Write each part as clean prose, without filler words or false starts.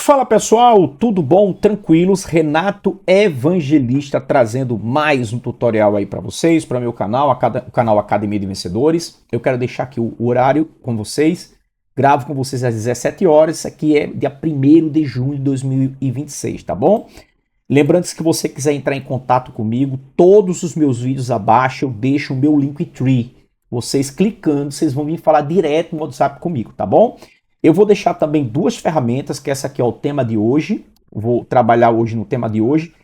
Fala pessoal, tudo bom? Tranquilos? Renato Evangelista trazendo mais um tutorial aí para vocês, para meu canal, o canal Academia de Vencedores. Eu quero deixar aqui o horário com vocês, gravo com vocês às 17 horas, isso aqui é dia 1º de junho de 2026, tá bom? Lembrando que se você quiser entrar em contato comigo, todos os meus vídeos abaixo eu deixo o meu Linktree. Vocês clicando, vocês vão vir falar direto no WhatsApp comigo, tá bom? Eu vou deixar também duas ferramentas, que essa aqui é o tema de hoje. Vou trabalhar hoje no tema de hoje.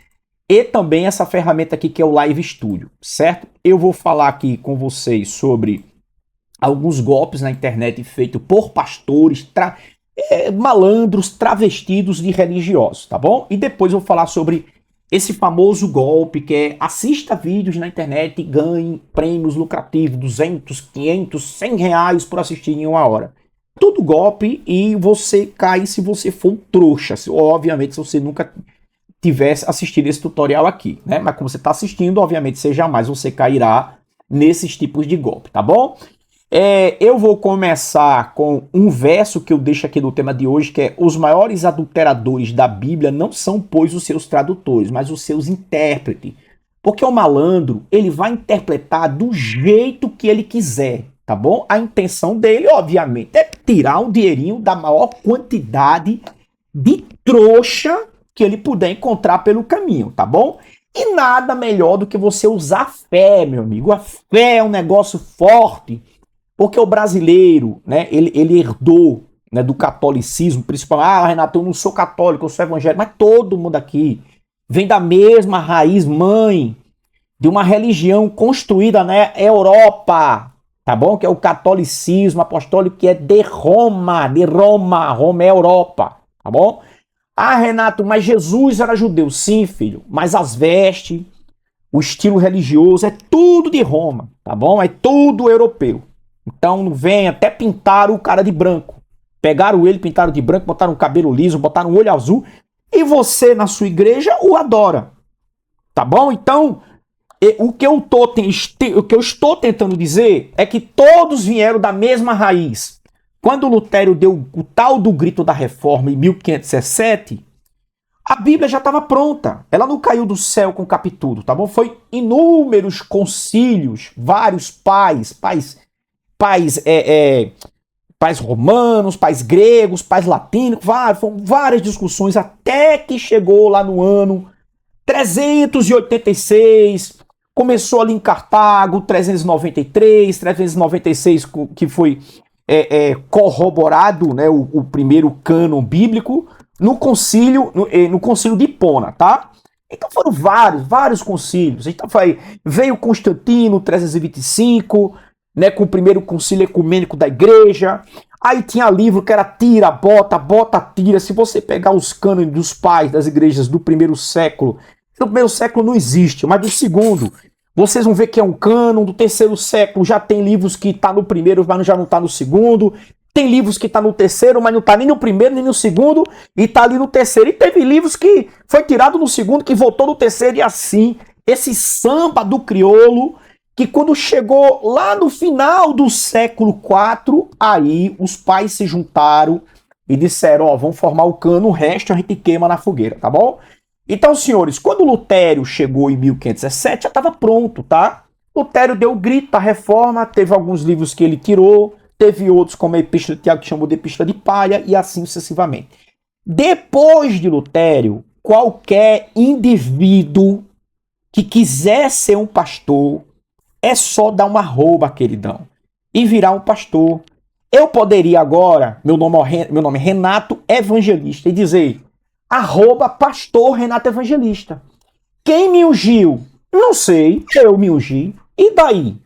E também essa ferramenta aqui que é o Live Studio, certo? Eu vou falar aqui com vocês sobre alguns golpes na internet feitos por pastores, malandros, travestidos de religiosos, tá bom? E depois eu vou falar sobre esse famoso golpe que é assista vídeos na internet e ganhe prêmios lucrativos, 200, 500, 100 reais por assistir em 1 hora. Tudo golpe e você cai se você for um trouxa. Obviamente, se você nunca tivesse assistido esse tutorial aqui, né? Mas como você está assistindo, obviamente, jamais você cairá nesses tipos de golpe, tá bom? Eu vou começar com um verso que eu deixo aqui no tema de hoje, que é: os maiores adulteradores da Bíblia não são, pois, os seus tradutores, mas os seus intérpretes. Porque o malandro, ele vai interpretar do jeito que ele quiser. Tá bom? A intenção dele, obviamente, é tirar um dinheirinho da maior quantidade de trouxa que ele puder encontrar pelo caminho, tá bom? E nada melhor do que você usar a fé, meu amigo. A fé é um negócio forte, porque o brasileiro, né, ele herdou, né, do catolicismo, principalmente. Ah, Renato, eu não sou católico, eu sou evangélico, mas todo mundo aqui vem da mesma raiz mãe de uma religião construída na Europa, tá bom? Que é o catolicismo apostólico, que é de Roma. Roma é Europa, tá bom? Ah, Renato, mas Jesus era judeu. Sim, filho, mas as vestes, o estilo religioso, é tudo de Roma, tá bom? É tudo europeu. Então não vem, até pintaram o cara de branco. Pegaram ele, pintaram de branco, botaram um cabelo liso, botaram um olho azul, e você, na sua igreja, o adora, tá bom? Então, o que eu estou tentando dizer é que todos vieram da mesma raiz. Quando Lutero deu o tal do grito da reforma em 1517, a Bíblia já estava pronta. Ela não caiu do céu com capitulo, tá bom? Foi inúmeros concílios, vários pais romanos, pais gregos, pais latinos, foram várias discussões até que chegou lá no ano 386, começou ali em Cartago, 396, que foi corroborado, né, o primeiro cânon bíblico, no concílio de Hipona, tá? Então foram vários concílios. Então veio Constantino, 325, né, com o primeiro concílio ecumênico da igreja. Aí tinha livro que era tira, bota, tira. Se você pegar os cânones dos pais das igrejas do primeiro século, no primeiro século não existe, mas do segundo, vocês vão ver que é um cânon. Do terceiro século já tem livros que tá no primeiro, mas já não tá no segundo. Tem livros que tá no terceiro, mas não tá nem no primeiro, nem no segundo, e tá ali no terceiro. E teve livros que foi tirado no segundo, que voltou no terceiro, e assim, esse samba do crioulo, que quando chegou lá no final do século IV, aí os pais se juntaram e disseram: ó, vamos formar o cano, o resto a gente queima na fogueira, tá bom? Então, senhores, quando Lutero chegou em 1517, já estava pronto, tá? Lutero deu o grito da reforma, teve alguns livros que ele tirou, teve outros, como a Epístola de Tiago, que chamou de Epístola de Palha, e assim sucessivamente. Depois de Lutero, qualquer indivíduo que quiser ser um pastor, é só dar uma arroba, queridão, e virar um pastor. Eu poderia agora, meu nome é Renato Evangelista, e dizer: @pastor Renato Evangelista. Quem me ungiu? Não sei, eu me ungi. E daí?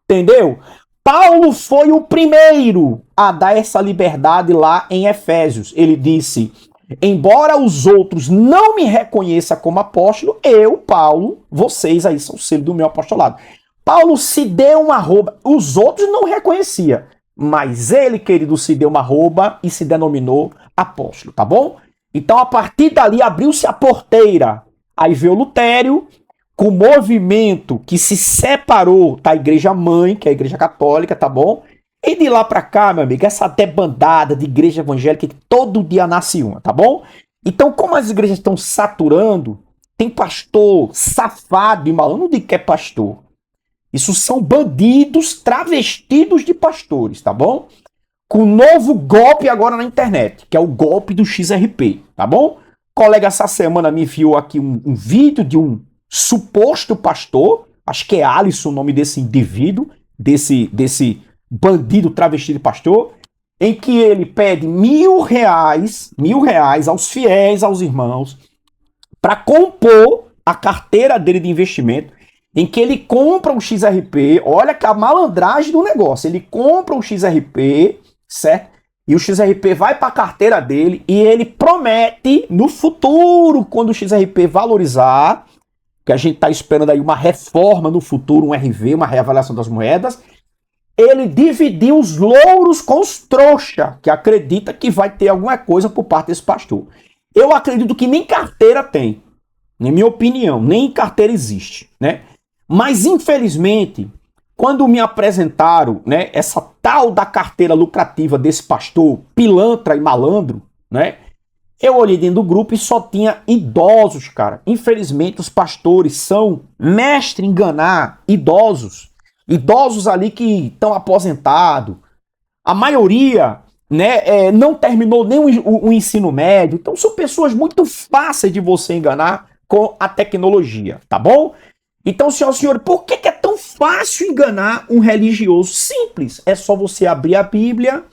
Entendeu? Paulo foi o primeiro a dar essa liberdade lá em Efésios. Ele disse: embora os outros não me reconheçam como apóstolo, eu, Paulo, vocês aí são o selo do meu apostolado. Paulo se deu uma arroba, os outros não reconheciam, mas ele, querido, se deu uma arroba e se denominou apóstolo, tá bom? Então, a partir dali, abriu-se a porteira. Aí veio Lutero, com o movimento que se separou da igreja mãe, que é a igreja católica, tá bom? E de lá pra cá, meu amigo, essa debandada de igreja evangélica que todo dia nasce uma, tá bom? Então, como as igrejas estão saturando, tem pastor safado e malandro, não digo que é pastor. Isso são bandidos travestidos de pastores, tá bom? Com um novo golpe agora na internet, que é o golpe do XRP, tá bom? O colega essa semana me enviou aqui um vídeo de um suposto pastor, acho que é Alisson o nome desse indivíduo, desse bandido travestido de pastor, em que ele pede R$ 1.000 aos fiéis, aos irmãos, para compor a carteira dele de investimento, em que ele compra o XRP, olha que a malandragem do negócio, ele compra o XRP, certo? E o XRP vai para a carteira dele e ele promete no futuro, quando o XRP valorizar, que a gente está esperando aí uma reforma no futuro, um RV, uma reavaliação das moedas, ele dividir os louros com os trouxa, que acredita que vai ter alguma coisa por parte desse pastor. Eu acredito que nem carteira tem, na minha opinião, nem carteira existe, né? Mas, infelizmente, quando me apresentaram, né, essa tal da carteira lucrativa desse pastor pilantra e malandro, né, eu olhei dentro do grupo e só tinha idosos, cara. Infelizmente, os pastores são mestre em enganar idosos. Idosos ali que estão aposentados. A maioria, né, não terminou nem o ensino médio. Então, são pessoas muito fáceis de você enganar com a tecnologia, tá bom? Então, senhoras e senhores, por que é tão fácil enganar um religioso? Simples. É só você abrir a Bíblia,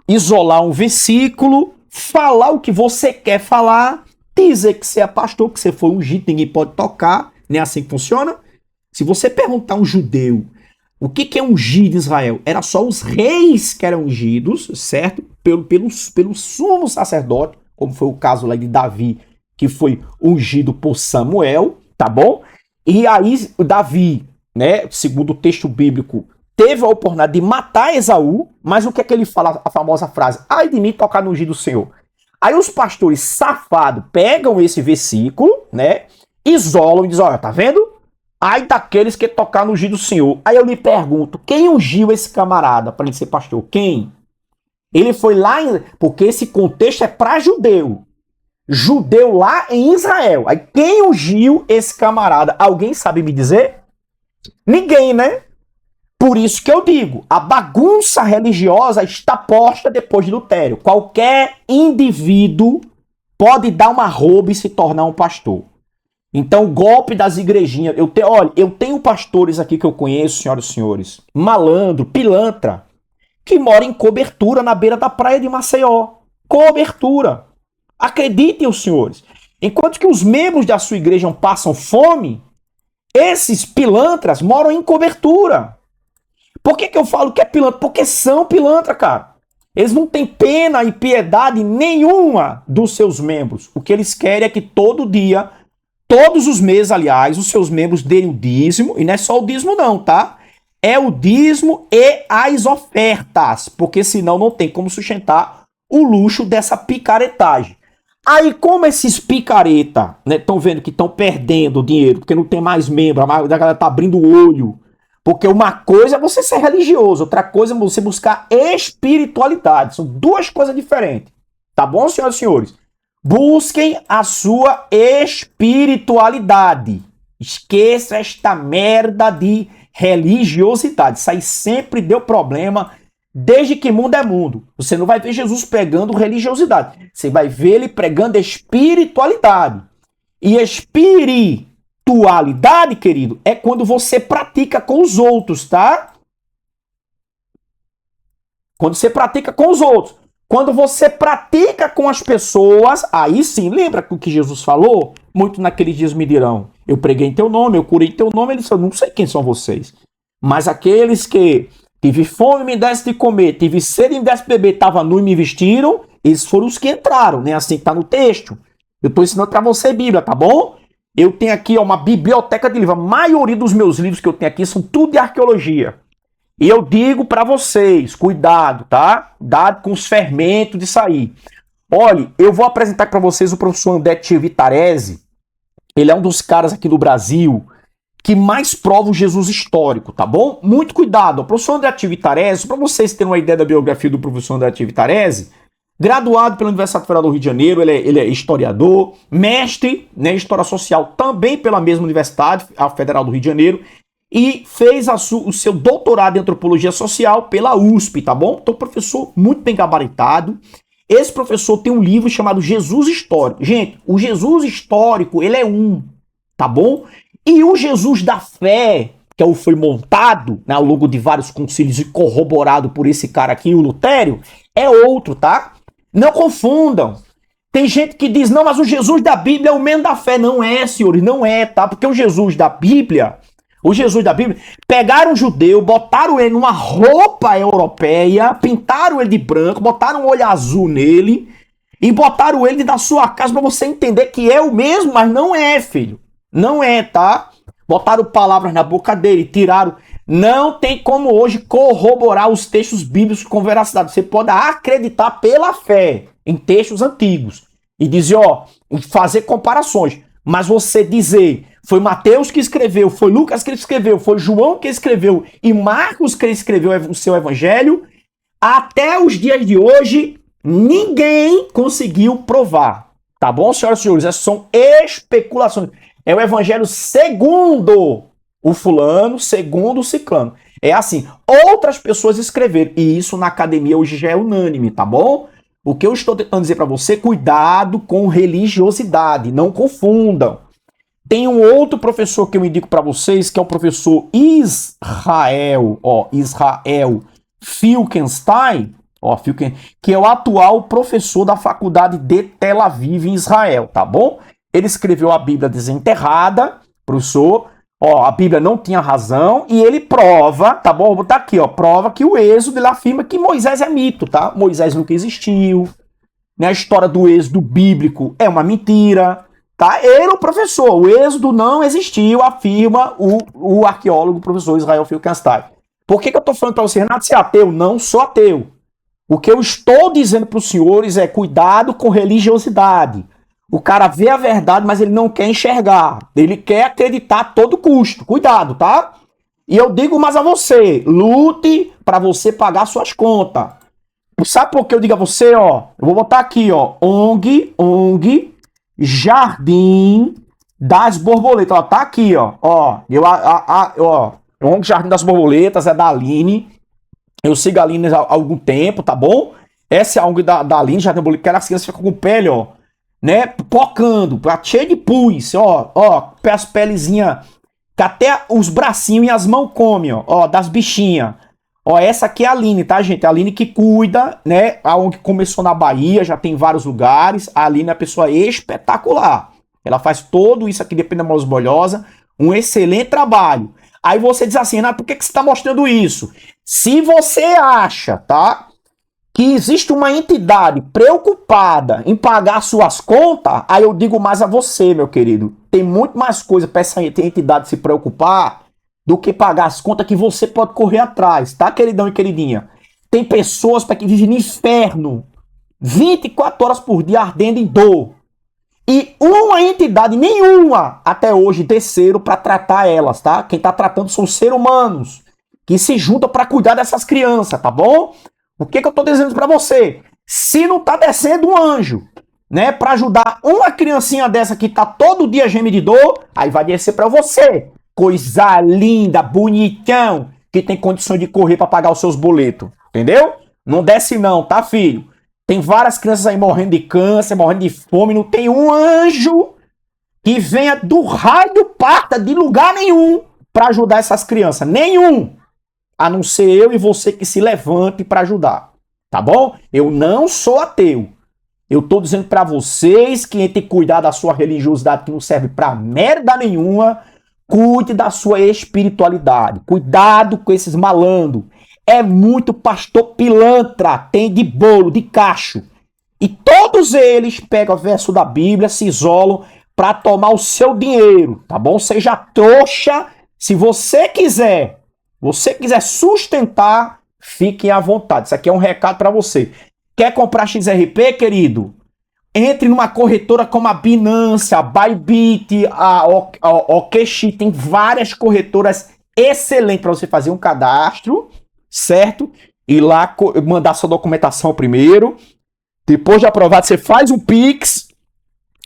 isolar um versículo, falar o que você quer falar, dizer que você é pastor, que você foi ungido, ninguém pode tocar. Não é assim que funciona? Se você perguntar a um judeu o que é ungido em Israel, era só os reis que eram ungidos, certo? Pelo sumo sacerdote, como foi o caso lá de Davi, que foi ungido por Samuel, tá bom? E aí Davi, né, segundo o texto bíblico, teve a oportunidade de matar Esaú, mas o que é que ele fala, a famosa frase, ai de mim tocar no ungido do Senhor. Aí os pastores safados pegam esse versículo, né, isolam e dizem, olha, tá vendo? Ai daqueles que tocar no ungido do Senhor. Aí eu lhe pergunto, quem ungiu esse camarada para ele ser pastor? Quem? Ele foi lá, porque esse contexto é para judeu. Judeu lá em Israel. Aí quem ungiu esse camarada? Alguém sabe me dizer? Ninguém, né? Por isso que eu digo, a bagunça religiosa está posta depois de Lutero. Qualquer indivíduo pode dar uma rouba e se tornar um pastor. Então, o golpe das igrejinhas. Olha, eu tenho pastores aqui que eu conheço, senhoras e senhores, malandro, pilantra, que mora em cobertura na beira da praia de Maceió. Cobertura. Acreditem, os senhores. Enquanto que os membros da sua igreja passam fome, esses pilantras moram em cobertura. Por que eu falo que é pilantra? Porque são pilantra, cara. Eles não têm pena e piedade nenhuma dos seus membros. O que eles querem é que todo dia, todos os meses, aliás, os seus membros deem o dízimo. E não é só o dízimo não, tá? É o dízimo e as ofertas. Porque senão não tem como sustentar o luxo dessa picaretagem. Aí, como esses picareta, né, estão vendo que estão perdendo dinheiro, porque não tem mais membro, a galera tá abrindo o olho. Porque uma coisa é você ser religioso, outra coisa é você buscar espiritualidade. São duas coisas diferentes. Tá bom, senhoras e senhores? Busquem a sua espiritualidade. Esqueça esta merda de religiosidade. Isso aí sempre deu problema. Desde que mundo é mundo. Você não vai ver Jesus pregando religiosidade. Você vai ver ele pregando espiritualidade. E espiritualidade, querido, é quando você pratica com os outros, tá? Quando você pratica com os outros. Quando você pratica com as pessoas, aí sim, lembra o que Jesus falou? Muito naqueles dias me dirão, eu preguei em teu nome, eu curei em teu nome. Ele disse, eu não sei quem são vocês. Mas aqueles que tive fome, me desse de comer, tive sede, me desse de beber, estava nu e me vestiram, esses foram os que entraram, né? Assim que tá no texto. Eu estou ensinando para você Bíblia, tá bom? Eu tenho aqui uma biblioteca de livros. A maioria dos meus livros que eu tenho aqui são tudo de arqueologia. E eu digo para vocês, cuidado, tá? Cuidado com os fermentos de sair. Olha, eu vou apresentar para vocês o professor André Tio Vitarese. Ele é um dos caras aqui do Brasil que mais prova o Jesus histórico, tá bom? Muito cuidado. O professor André Tivitarese, para vocês terem uma ideia da biografia do professor André Tivitarese, graduado pela Universidade Federal do Rio de Janeiro, ele é historiador, mestre, né, em História Social também pela mesma Universidade, a Federal do Rio de Janeiro, e fez o seu doutorado em Antropologia Social pela USP, tá bom? Então, professor muito bem gabaritado. Esse professor tem um livro chamado Jesus Histórico. Gente, o Jesus Histórico, ele é tá bom? E o Jesus da Fé, que foi montado, né, ao longo de vários concílios e corroborado por esse cara aqui, o Lutério, é outro, tá? Não confundam. Tem gente que diz, não, mas o Jesus da Bíblia é o mesmo da fé. Não é, senhores, não é, tá? Porque o Jesus da Bíblia, pegaram um judeu, botaram ele numa roupa europeia, pintaram ele de branco, botaram um olho azul nele e botaram ele na sua casa pra você entender que é o mesmo, mas não é, filho. Não é, tá? Botaram palavras na boca dele, tiraram. Não tem como hoje corroborar os textos bíblicos com veracidade. Você pode acreditar pela fé em textos antigos e dizer, ó, fazer comparações. Mas você dizer, foi Mateus que escreveu, foi Lucas que escreveu, foi João que escreveu e Marcos que escreveu o seu evangelho, até os dias de hoje, ninguém conseguiu provar. Tá bom, senhoras e senhores? Essas são especulações. É o evangelho segundo o fulano, segundo o ciclano. É assim, outras pessoas escreveram, e isso na academia hoje já é unânime, tá bom? O que eu estou tentando dizer para você, cuidado com religiosidade, não confundam. Tem um outro professor que eu indico para vocês, que é o professor Israel Finkelstein, que é o atual professor da faculdade de Tel Aviv, em Israel, tá bom? Ele escreveu a Bíblia desenterrada, professor, a Bíblia não tinha razão, e ele prova, tá bom? Vou botar aqui, prova que o Êxodo, ele afirma que Moisés é mito, tá? Moisés nunca existiu, né? A história do Êxodo bíblico é uma mentira, tá? Ele, o professor, o Êxodo não existiu, afirma o arqueólogo, o professor Israel Finkelstein. Por que eu tô falando para você, Renato, ser ateu? Não sou ateu. O que eu estou dizendo para os senhores é cuidado com religiosidade. O cara vê a verdade, mas ele não quer enxergar. Ele quer acreditar a todo custo. Cuidado, tá? E eu digo mais a você, lute para você pagar suas contas. Sabe por que eu digo a você, Eu vou botar aqui, ONG Jardim das Borboletas. Tá aqui, ONG Jardim das Borboletas é da Aline. Eu sigo a Aline há algum tempo, tá bom? Essa é a ONG da Aline, Jardim das Borboletas, que as crianças ficam com pele, né, pocando, cheio de pus, as pelezinhas, que até os bracinhos e as mãos comem, das bichinhas. Essa aqui é a Aline, tá, gente? A Aline que cuida, né, a ONG começou na Bahia, já tem vários lugares. A Aline é uma pessoa espetacular. Ela faz tudo isso aqui de Pindamonhangaba Bolhosa, um excelente trabalho. Aí você diz assim, Renato, por que você está mostrando isso? Se você acha, tá, que existe uma entidade preocupada em pagar suas contas, aí eu digo mais a você, meu querido. Tem muito mais coisa para essa entidade se preocupar do que pagar as contas que você pode correr atrás, tá, queridão e queridinha? Tem pessoas que vivem no inferno 24 horas por dia ardendo em dor. E uma entidade nenhuma até hoje desceram para tratar elas, tá? Quem tá tratando são seres humanos que se juntam para cuidar dessas crianças, tá bom? O que eu tô dizendo para você? Se não tá descendo um anjo, né, para ajudar uma criancinha dessa que tá todo dia gemendo de dor, aí vai descer para você. Coisa linda, bonitão, que tem condições de correr para pagar os seus boletos, entendeu? Não desce não, tá, filho? Tem várias crianças aí morrendo de câncer, morrendo de fome, não tem um anjo que venha do raio do parta de lugar nenhum para ajudar essas crianças, nenhum. A não ser eu e você que se levante para ajudar, tá bom? Eu não sou ateu. Eu tô dizendo para vocês que tem que cuidar da sua religiosidade que não serve para merda nenhuma. Cuide da sua espiritualidade. Cuidado com esses malandros. É muito pastor pilantra, tem de bolo, de cacho. E todos eles pegam o verso da Bíblia, se isolam para tomar o seu dinheiro, tá bom? Seja trouxa. Se você quiser sustentar, fique à vontade. Isso aqui é um recado para você. Quer comprar XRP, querido? Entre numa corretora como a Binance, a Bybit, a OKX, tem várias corretoras excelentes para você fazer um cadastro, certo? Ir lá mandar sua documentação primeiro. Depois de aprovado, você faz um Pix,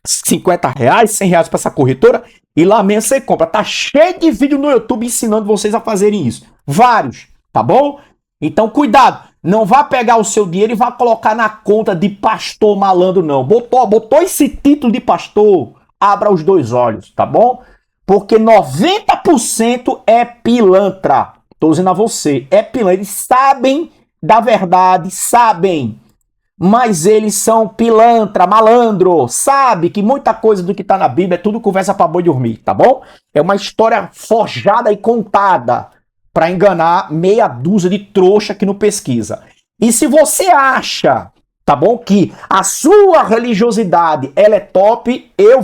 R$ 50, R$ 100 para essa corretora, e lá mesmo você compra. Tá cheio de vídeo no YouTube ensinando vocês a fazerem isso. Vários, tá bom? Então, cuidado. Não vá pegar o seu dinheiro e vá colocar na conta de pastor malandro, não. Botou esse título de pastor, abra os dois olhos, tá bom? Porque 90% é pilantra. Tô dizendo a você, é pilantra. Eles sabem da verdade, sabem. Mas eles são pilantra, malandro. Sabe que muita coisa do que tá na Bíblia é tudo conversa pra boi dormir, tá bom? É uma história forjada e contada para enganar meia dúzia de trouxa que não pesquisa. E se você acha, tá bom, que a sua religiosidade ela é top, eu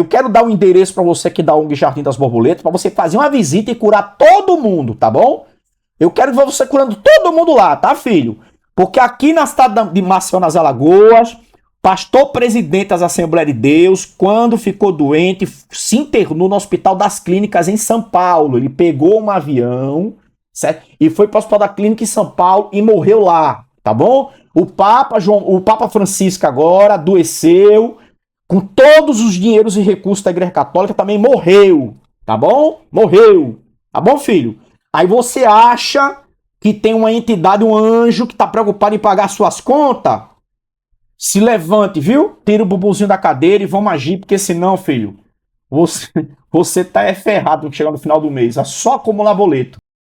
quero dar um endereço para você aqui da ONG Jardim das Borboletas, para você fazer uma visita e curar todo mundo, tá bom? Eu quero ver você curando todo mundo lá, tá, filho? Porque aqui na cidade de Maceió, nas Alagoas, pastor presidente das Assembleias de Deus, quando ficou doente, se internou no Hospital das Clínicas em São Paulo. Ele pegou um avião, certo? E foi para o Hospital da Clínica em São Paulo e morreu lá, tá bom? O Papa Francisco agora adoeceu, com todos os dinheiros e recursos da Igreja Católica, também morreu, tá bom? Morreu, tá bom, filho? Aí você acha que tem uma entidade, um anjo que está preocupado em pagar suas contas? Se levante, viu? Tira o bumbumzinho da cadeira e vamos agir, porque senão, filho, você tá ferrado quando chegar no final do mês. É só acumular boleto.